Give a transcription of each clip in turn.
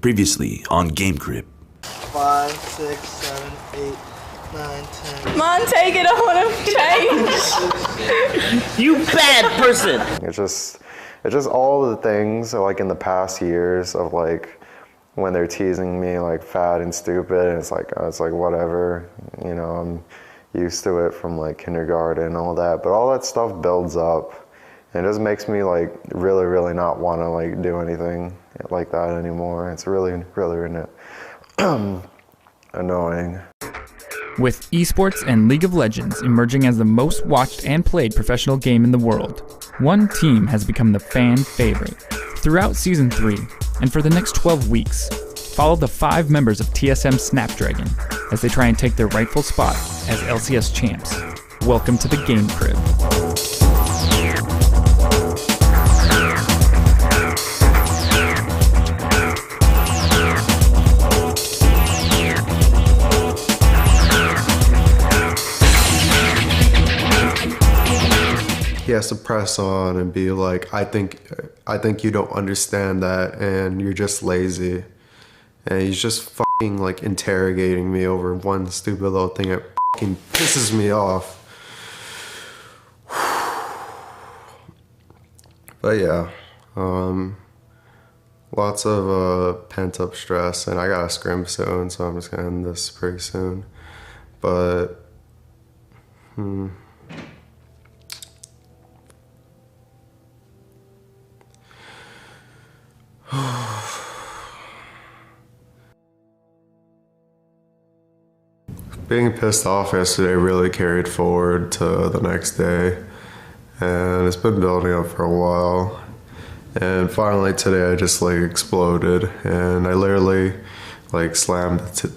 Previously on GameCrib. 5, 6, 7, 8, 9, 10. Mom, take it. I want to change. You bad person. It's just all the things like in the past years of like when they're teasing me like fat and stupid, and it's like whatever, you know, I'm used to it from like kindergarten and all that. But all that stuff builds up, and it just makes me like really not want to like do anything like that anymore. It's really annoying. With esports and League of Legends emerging as the most watched and played professional game in the world, one team has become the fan favorite. Throughout Season 3, and for the next 12 weeks, follow the 5 members of TSM Snapdragon as they try and take their rightful spot as LCS champs. Welcome to the GameCrib. He has to press on and be like, I think you don't understand that, and you're just lazy. And he's just fucking like interrogating me over one stupid little thing that fucking pisses me off. But yeah, lots of pent up stress, and I got a scrim soon, so I'm just gonna end this pretty soon. But being pissed off yesterday really carried forward to the next day, and it's been building up for a while. And finally today I just like exploded, and I literally like slammed today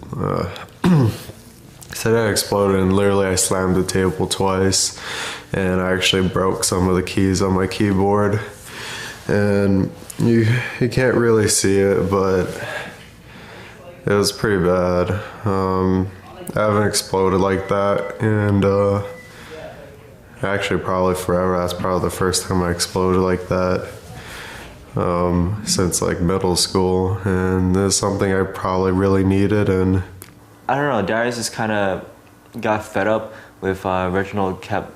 I exploded, and literally I slammed the table twice, and I actually broke some of the keys on my keyboard. And you can't really see it, but it was pretty bad. I haven't exploded like that, and actually probably forever. That's probably the first time I exploded like that since like middle school, and it's something I probably really needed. And I don't know, Darius just kind of got fed up with Reginald kept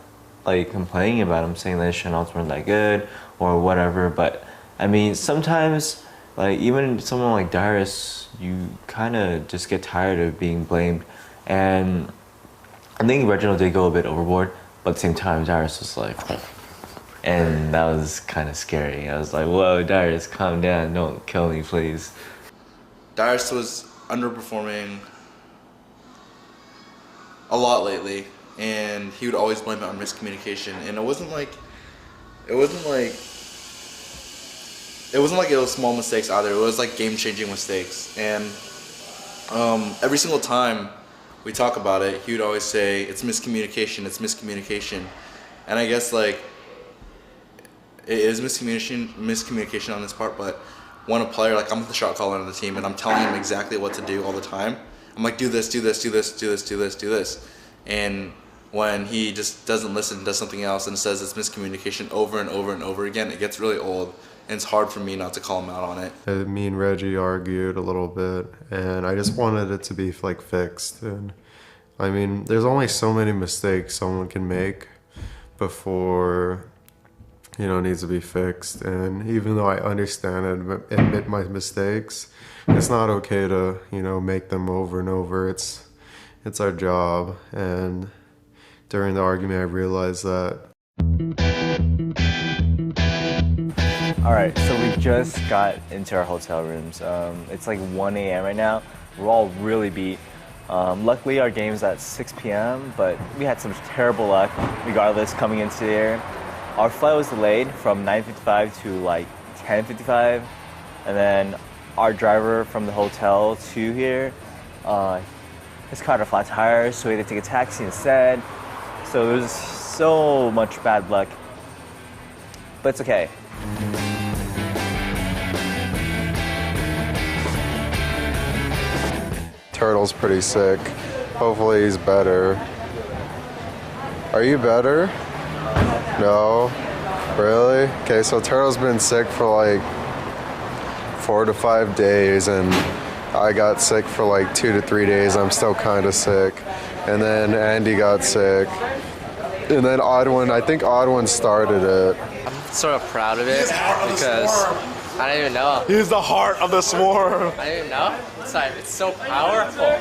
like complaining about him, saying that his shoutouts weren't that good or whatever. But I mean, sometimes like even someone like Darius, you kind of just get tired of being blamed. And I think Reginald did go a bit overboard, but at the same time, Darius was like, and that was kind of scary. I was like, whoa, Darius, calm down, don't kill me, please. Darius was underperforming a lot lately, and he would always blame it on miscommunication. And it wasn't like it was small mistakes either. It was like game-changing mistakes. And every single time we talk about it, he would always say, it's miscommunication. And I guess like it is miscommunication on this part, but when a player, like I'm the shot caller on the team, and I'm telling him exactly what to do all the time. I'm like, do this. And when he just doesn't listen, does something else, and says it's miscommunication over and over again, it gets really old. And it's hard for me not to call him out on it. Me and Reggie argued a little bit, and I just wanted it to be like fixed. And I mean, there's only so many mistakes someone can make before, you know, it needs to be fixed. And even though I understand and admit my mistakes, it's not okay to, you know, make them over and over. It's our job. And during the argument, I realized that. All right, so we just got into our hotel rooms. It's like 1 a.m. right now. We're all really beat. Luckily, our game's at 6 p.m., but we had some terrible luck regardless coming into there. Our flight was delayed from 9:55 to like 10:55, and then our driver from the hotel to here, his car had a flat tire, so we had to take a taxi instead. So there was so much bad luck, but it's okay. Turtle's pretty sick. Hopefully he's better. Are you better? No? Really? Okay, so Turtle's been sick for like 4 to 5 days, and I got sick for like 2 to 3 days. I'm still kind of sick. And then Andy got sick. And then I think Odd started it. I'm sort of proud of it because I don't even know. He's the heart of the swarm. I don't even know. It's like, it's so powerful.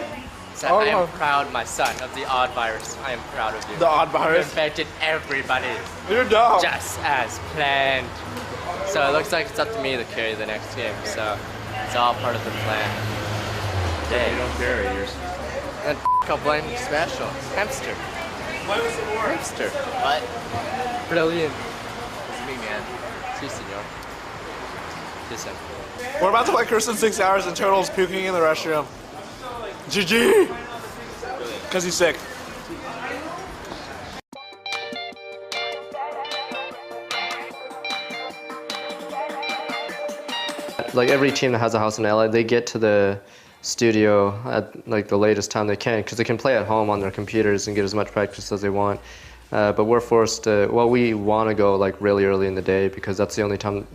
It's like, I am proud, my son, of the odd virus. I am proud of you. The odd virus? You infected everybody. You're dumb. Just as planned. So it looks like it's up to me to carry the next game. So it's all part of the plan. You don't carry yours. And I'll blame special. Hamster. Hamster. What? Brilliant. It's me, man. Si, senor. TSM. We're about to play Kirsten 6 hours and Turtle's puking in the restroom. GG! Because he's sick. Like every team that has a house in LA, they get to the studio at like the latest time they can because they can play at home on their computers and get as much practice as they want. But we're forced to, well, we want to go like really early in the day because that's the only time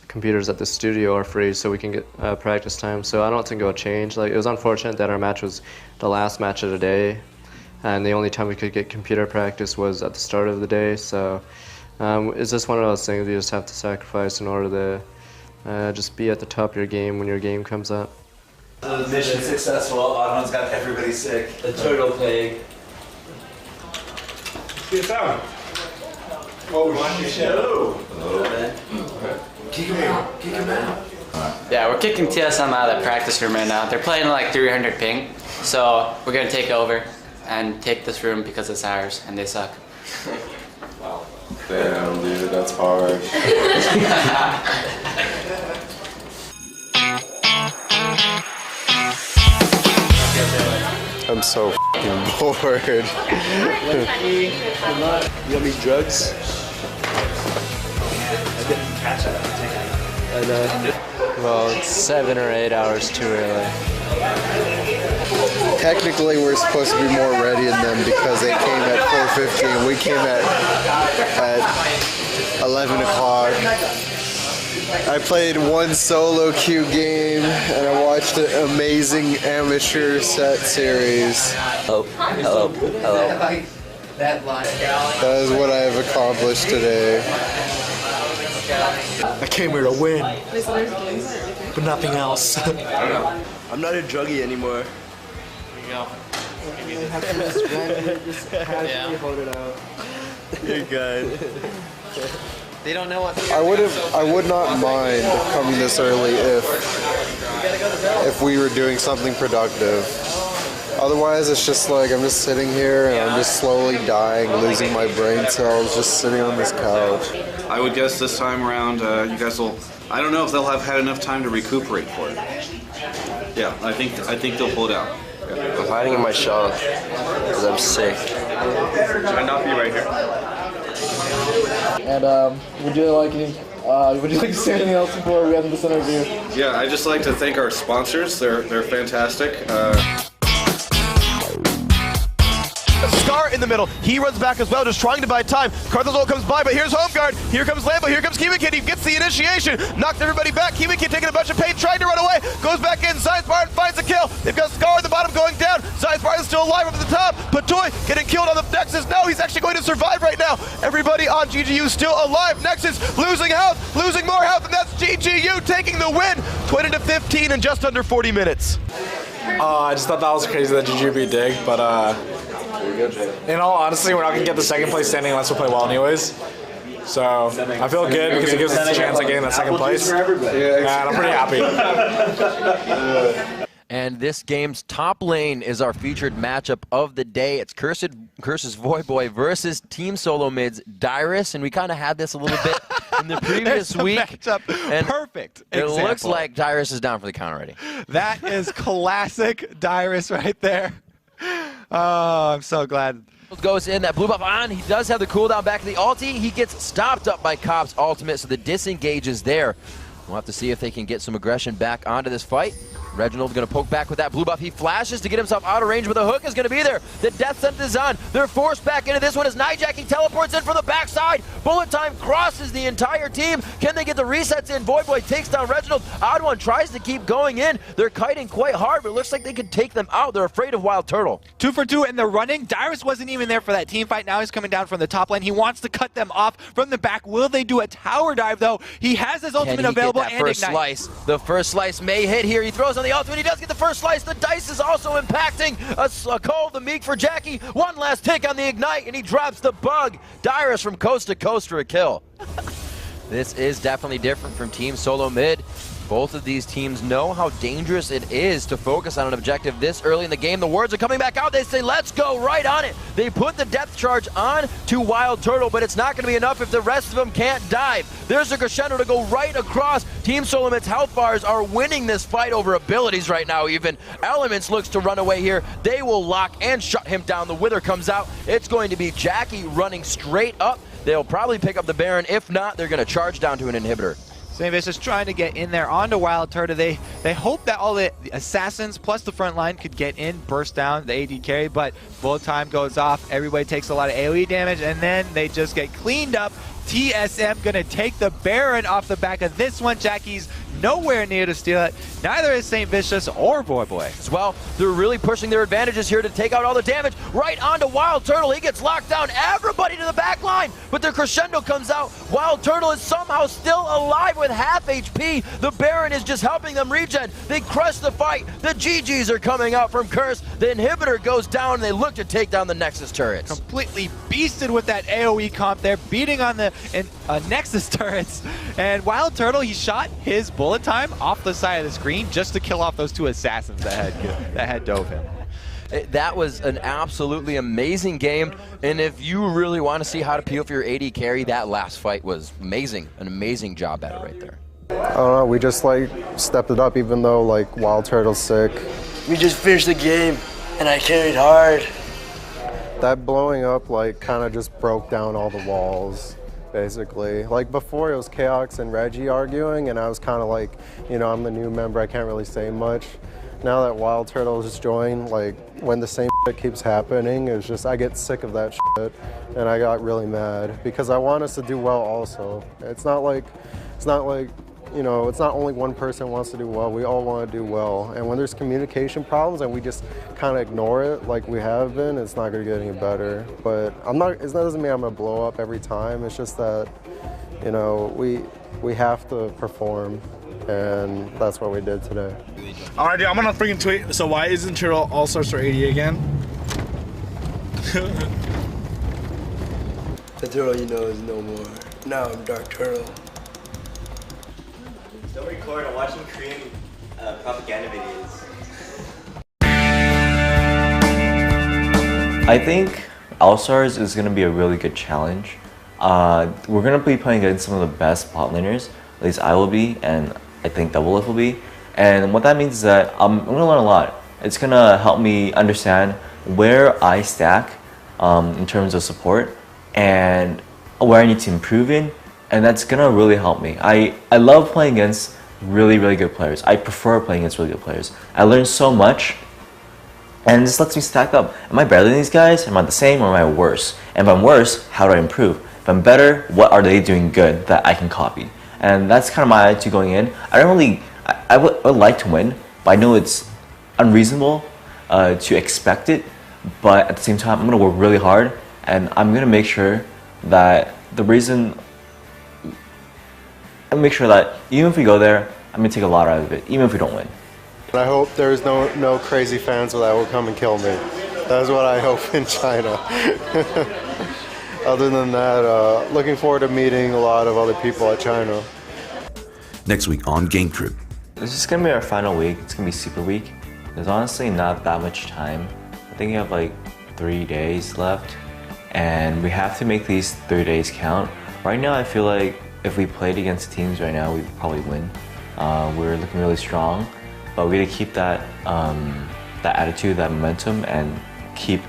computers at the studio are free, so we can get practice time. So I don't think it'll change. Like, it was unfortunate that our match was the last match of the day, and the only time we could get computer practice was at the start of the day. So it's just one of those things you just have to sacrifice in order to just be at the top of your game when your game comes up. Mission successful. Oddman's got everybody sick. The turtle pig. Get down. Oh, shit. Hello, man. Kick him out. Kick him out. Yeah, we're kicking TSM out of the practice room right now. They're playing like 300 ping, so we're gonna take over and take this room because it's ours, and they suck. Wow. Damn, dude, that's hard. I'm so f***ing bored. You want me drugs? Well, it's 7 or 8 hours too early. Technically, we're supposed to be more ready than them because they came at 4:50 and we came at 11 o'clock. I played one solo queue game and I watched an amazing amateur set series. Oh, hello, hello. That is what I have accomplished today. I came here to win, but nothing else. I'm not a druggie anymore. You're good. They don't know what. I would not mind coming this early if we were doing something productive. Otherwise, it's just like I'm just sitting here and I'm just slowly dying, losing my brain cells, just sitting on this couch. I would guess this time around, you guys will. I don't know if they'll have had enough time to recuperate for it. Yeah, I think they'll pull it out. Yeah. I'm hiding in my shell because I'm sick. Should I not be right here? And would you like to say anything else before we end this interview? Yeah, I'd just like to thank our sponsors. They're fantastic. Scar in the middle. He runs back as well, just trying to buy time. Carthazol comes by, but here's Home Guard. Here comes Lambo. Here comes Kiwi Kid. He gets the initiation. Knocked everybody back. Kiwi Kid taking a bunch of pain, trying to run away. Goes back in. Science Bar finds a kill. They've got Scar at the bottom going down. Science Bar is still alive up at the top. Patoy getting killed on the Nexus. No, he's actually going to survive right now. Everybody on GGU still alive. Nexus losing health, losing more health, and that's GGU taking the win. 20 to 15 in just under 40 minutes. I just thought that was crazy that GG beat Dig, but in all honesty, we're not gonna get the second place standing unless we play well anyways. So I feel good because it gives us a chance at getting that second place, and I'm pretty happy. And this game's top lane is our featured matchup of the day. It's Curse's Voyboy versus Team Solo Mid's Dyrus, and we kind of had this a little bit in the previous week. And perfect It looks like Dyrus is down for the count already. That is classic Dyrus right there. Oh, I'm so glad. Goes in, that blue buff on. He does have the cooldown back to the ulti. He gets stopped up by Cop's ultimate, so the disengage is there. We'll have to see if they can get some aggression back onto this fight. Reginald going to poke back with that blue buff. He flashes to get himself out of range, but the hook is going to be there. The death sentence is on. They're forced back into this one as Nijacking teleports in from the backside. Bullet time crosses the entire team. Can they get the resets in? Voyboy takes down Reginald. Odd One tries to keep going in. They're kiting quite hard, but it looks like they could take them out. They're afraid of Wild Turtle. 2 for 2 in the running. Dyrus wasn't even there for that team fight. Now he's coming down from the top lane. He wants to cut them off from the back. Will they do a tower dive, though? He has his ultimate available and first Ignite. slice. The first slice may hit here. He throws on the ultimate. He does get the first slice. The dice is also impacting. A call of the Meek for Jackie. One last tick on the Ignite, and he drops the bug. Dyrus from coast to coast for a kill. This is definitely different from Team Solo Mid. Both of these teams know how dangerous it is to focus on an objective this early in the game. The words are coming back out. They say, let's go right on it. They put the depth charge on to Wild Turtle, but it's not going to be enough if the rest of them can't dive. There's a crescendo to go right across. Team Solo Mid's health bars are winning this fight over abilities right now even. Elements looks to run away here. They will lock and shut him down. The Wither comes out. It's going to be Jackie running straight up. They'll probably pick up the Baron. If not, they're going to charge down to an inhibitor. St. Vicious trying to get in there onto Wild Turtle. They hope that all the assassins plus the front line could get in, burst down the AD carry, but bullet time goes off. Everybody takes a lot of AoE damage, and then they just get cleaned up. TSM gonna take the Baron off the back of this one. Jackie's nowhere near to steal it. Neither is St. Vicious or Voyboy. As well, they're really pushing their advantages here to take out all the damage. Right onto Wild Turtle. He gets locked down. Everybody to the back line. But the crescendo comes out. Wild Turtle is somehow still alive with half HP. The Baron is just helping them regen. They crush the fight. The GGs are coming out from Curse. The inhibitor goes down, and they look to take down the Nexus turrets. Completely beasted with that AoE comp there, beating on the Nexus turrets. And Wild Turtle, he shot his bullet time off the side of the screen just to kill off those 2 assassins that had dove him. That was an absolutely amazing game, and if you really want to see how to peel for your AD carry, that last fight was amazing. An amazing job at it right there. I don't know, we just like stepped it up even though like Wild Turtle's sick. We just finished the game and I carried hard. That blowing up like kind of just broke down all the walls. Basically, like before it was Chaos and Reggie arguing, and I was kind of like, you know, I'm the new member, I can't really say much. Now that Wild Turtle has joined, like when the same shit keeps happening, it's just I get sick of that shit, and I got really mad because I want us to do well also. It's not like, you know, it's not only one person wants to do well, we all want to do well. And when there's communication problems and we just kind of ignore it like we have been, it's not going to get any better. But it doesn't mean I'm going to blow up every time. It's just that, you know, we have to perform, and that's what we did today. All right, dude, I'm going to freaking tweet. So why isn't Turtle All-Stars for 80 again? The turtle you know is no more. Now I'm Dark Turtle. Don't record, I'm watching Korean propaganda videos. I think All-Stars is going to be a really good challenge. We're going to be playing against some of the best bot laners. At least I will be, and I think Doublelift will be. And what that means is that I'm going to learn a lot. It's going to help me understand where I stack in terms of support and where I need to improve in. And that's going to really help me. I love playing against really, really good players. I prefer playing against really good players. I learn so much, and this lets me stack up. Am I better than these guys? Am I the same, or am I worse? And if I'm worse, how do I improve? If I'm better, what are they doing good that I can copy? And that's kind of my attitude going in. I would like to win, but I know it's unreasonable to expect it. But at the same time, I'm going to work really hard, and I'm going to make sure that make sure that even if we go there, I'm going to take a lot out of it, even if we don't win. I hope there's no crazy fans that will come and kill me. That's what I hope in China. Other than that, looking forward to meeting a lot of other people at China. Next week on GameCrib. This is going to be our final week. It's going to be Super Week. There's honestly not that much time. I think we have like 3 days left, and we have to make these 3 days count. Right now, I feel like if we played against teams right now, we'd probably win. We're looking really strong, but we got to keep that attitude, that momentum, and keep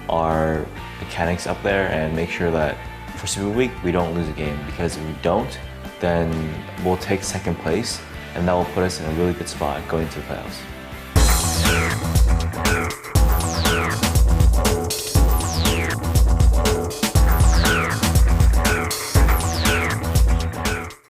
our mechanics up there and make sure that for Super Week we don't lose a game, because if we don't, then we'll take second place, and that will put us in a really good spot going to the playoffs.